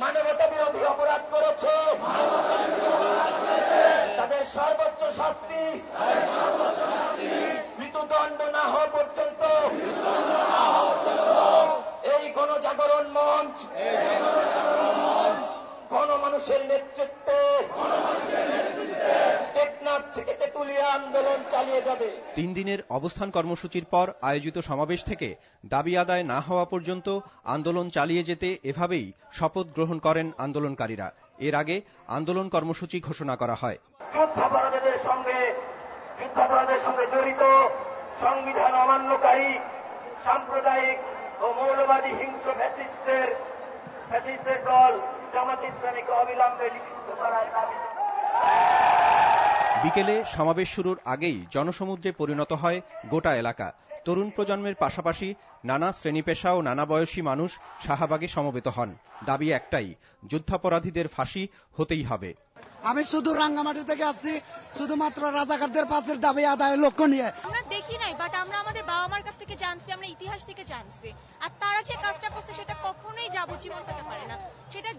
মানবতা বিরোধী অপরাধ করেছে, তাদের সর্বোচ্চ শাস্তি মৃত্যুদণ্ড না হওয়া পর্যন্ত এই গণজাগরণ মঞ্চ গণমানুষের নেতৃত্বে টেকনাফ থেকে তেঁতুলিয়া আন্দোলন চালিয়ে যাবে। 3 দিনের অবস্থান কর্মসূচির পর আয়োজিত সমাবেশ থেকে দাবি আদায় না হওয়া পর্যন্ত আন্দোলন চালিয়ে যেতে এভাবেই শপথ গ্রহণ করেন আন্দোলনকারীরা। এর আগে আন্দোলন কর্মসূচি ঘোষণা করা হয়। যুদ্ধাপরাধীদের সঙ্গে জড়িত সংবিধান অমান্যকারী সাম্প্রদায়িক ও মৌলবাদী হিংস্র ফ্যাসিস্টদের দল জামাত ইসলামীকে অবিলম্বে নিষিদ্ধ করার দাবি। বিকেলে সমাবেশ শুরুর আগেই জনসমুদ্রে পরিণত হয় গোটা এলাকা। তরুণ প্রজন্মের পাশাপাশি নানা শ্রেণী পেশা ও নানা বয়সী মানুষ শাহবাগে সমবেত হন। দাবি একটাই, যুদ্ধাপরাধীদের ফাঁসি হতেই হবে। আমি শুধু রাঙ্গামাটি থেকে আসছি, শুধুমাত্র রাজাকারদের ফাঁসির দাবি আদায়ের লক্ষ্য নিয়ে। আমরা দেখি নাই, বাট আমরা আমাদের বাবা মার কাছ থেকে জানছি, আমরা ইতিহাস থেকে জানছি। আর তারা যে কাজটা করছে সেটা কখনোই যাবজ্জীবন হতে পারে না, সেটা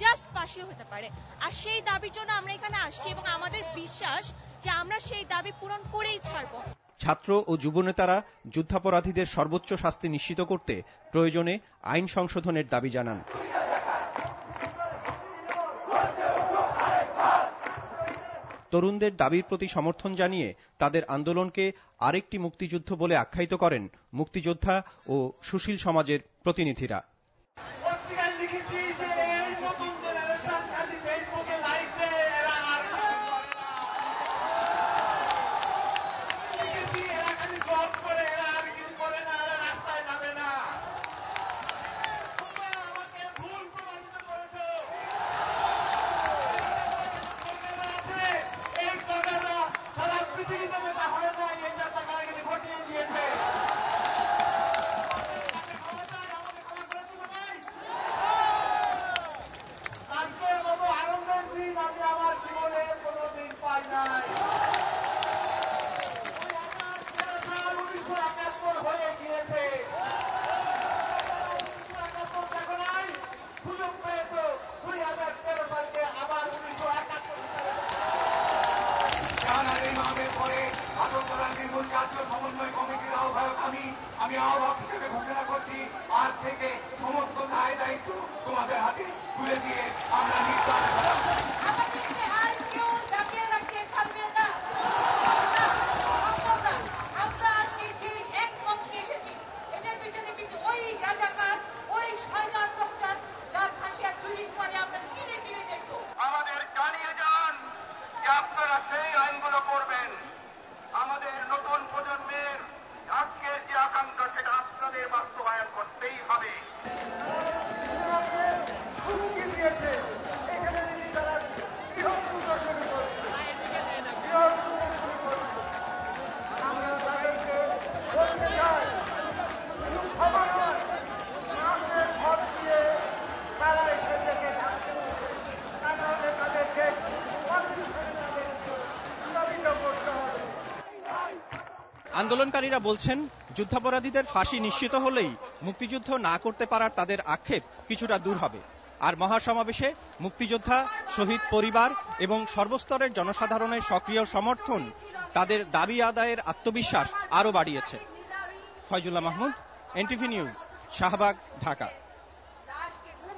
জাস্ট ফাঁসি হতে পারে। আর সেই দাবির জন্য আমরা এখানে আসছি এবং আমাদের বিশ্বাস যে আমরা সেই দাবি পূরণ করেই ছাড়বো। ছাত্র ও যুবনেতারা যুদ্ধাপরাধীদের সর্বোচ্চ শাস্তি নিশ্চিত করতে প্রয়োজনে আইন সংশোধনের দাবি জানান। তরুণদের দাবির প্রতি সমর্থন জানিয়ে তাদের আন্দোলনকে আরেকটি মুক্তিযুদ্ধ বলে আখ্যায়িত করেন মুক্তিযোদ্ধা ও সুশীল সমাজের প্রতিনিধিরা। আমি আহ্বায়ক হিসেবে ঘোষণা করছি, আজ থেকে সমস্ত দায় দায়িত্ব তোমাদের হাতে তুলে দিয়ে আমরা নির্বাচন আমাদের জানিয়ে যান যে আপনারা সেই আইনগুলো করবেন। আমাদের নতুন প্রজন্মের আজকের যে আকাঙ্ক্ষা সেটা আপনাদের বাস্তবায়ন করতেই হবে। আন্দোলনকারীরা বলছেন, যুদ্ধাপরাধীদের ফাঁসি নিশ্চিত হলেই মুক্তিযুদ্ধ না করতে পারার তাদের আক্ষেপ কিছুটা দূর হবে। আর মহাসমাবেশে মুক্তিযোদ্ধা, শহীদ পরিবার এবং সর্বস্তরের জনসাধারণের সক্রিয় সমর্থন তাদের দাবি আদায়ের আত্মবিশ্বাস আরও বাড়িয়েছে। Faizullah Mahmud, NTV news, Shahbag, Dhaka.